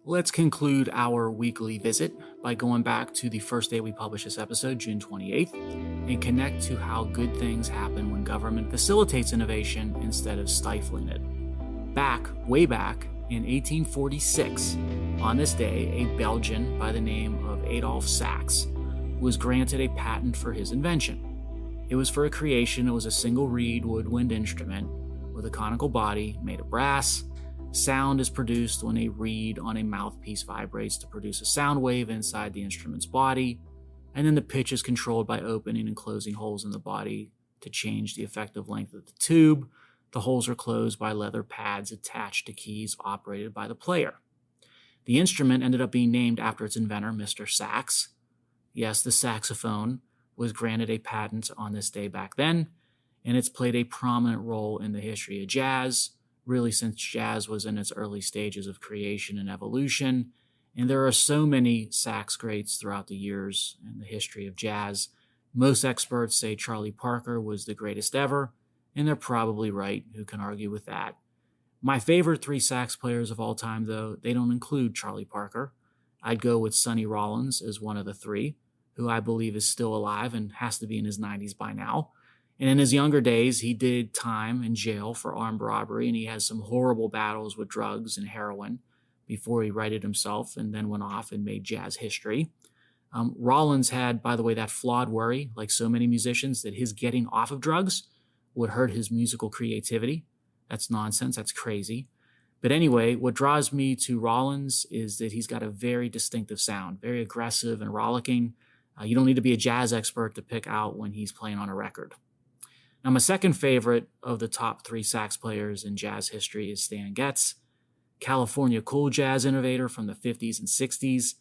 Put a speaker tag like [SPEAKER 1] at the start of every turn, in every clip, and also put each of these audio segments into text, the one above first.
[SPEAKER 1] Let's conclude our weekly visit by going back to the first day we published this episode, June 28th, and connect to how good things happen when government facilitates innovation instead of stifling it. Way back in 1846, on this day, a Belgian by the name of Adolphe Sax was granted a patent for his invention. It was for a creation. It was a single reed woodwind instrument with a conical body made of brass. Sound is produced when a reed on a mouthpiece vibrates to produce a sound wave inside the instrument's body, and then the pitch is controlled by opening and closing holes in the body to change the effective length of the tube. The holes are closed by leather pads attached to keys operated by the player. The instrument ended up being named after its inventor, Mr. Sax. Yes, the saxophone was granted a patent on this day back then, and it's played a prominent role in the history of jazz, really since jazz was in its early stages of creation and evolution. And there are so many sax greats throughout the years in the history of jazz. Most experts say Charlie Parker was the greatest ever, and they're probably right. Who can argue with that? My favorite three sax players of all time, though, they don't include Charlie Parker. I'd go with Sonny Rollins as one of the three, who I believe is still alive and has to be in his 90s by now. And in his younger days, he did time in jail for armed robbery, and he had some horrible battles with drugs and heroin before he righted himself and then went off and made jazz history. Rollins had, by the way, that flawed worry, like so many musicians, that his getting off of drugs would hurt his musical creativity. That's nonsense. That's crazy. But anyway, what draws me to Rollins is that he's got a very distinctive sound, very aggressive and rollicking. You don't need to be a jazz expert to pick out when he's playing on a record. Now, my second favorite of the top three sax players in jazz history is Stan Getz, California cool jazz innovator from the 50s and 60s.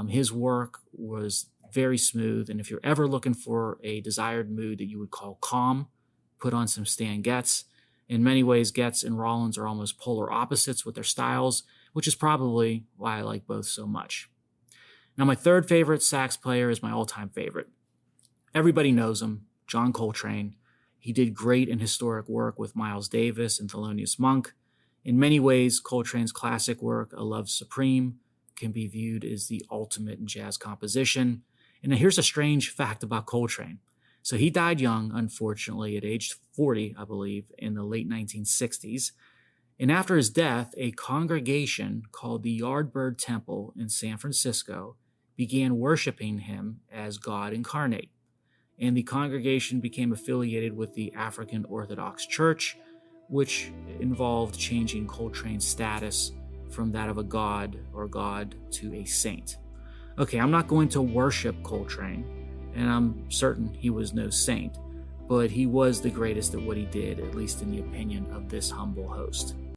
[SPEAKER 1] His work was very smooth, and if you're ever looking for a desired mood that you would call calm, put on some Stan Getz. In many ways, Getz and Rollins are almost polar opposites with their styles, which is probably why I like both so much. Now, my third favorite sax player is my all-time favorite. Everybody knows him, John Coltrane. He did great and historic work with Miles Davis and Thelonious Monk. In many ways, Coltrane's classic work, A Love Supreme, can be viewed as the ultimate in jazz composition. And now here's a strange fact about Coltrane. So he died young, unfortunately, at age 40, I believe, in the late 1960s. And after his death, a congregation called the Yardbird Temple in San Francisco began worshiping him as God incarnate. And the congregation became affiliated with the African Orthodox Church, which involved changing Coltrane's status from that of a god or god to a saint. Okay, I'm not going to worship Coltrane, and I'm certain he was no saint, but he was the greatest at what he did, at least in the opinion of this humble host.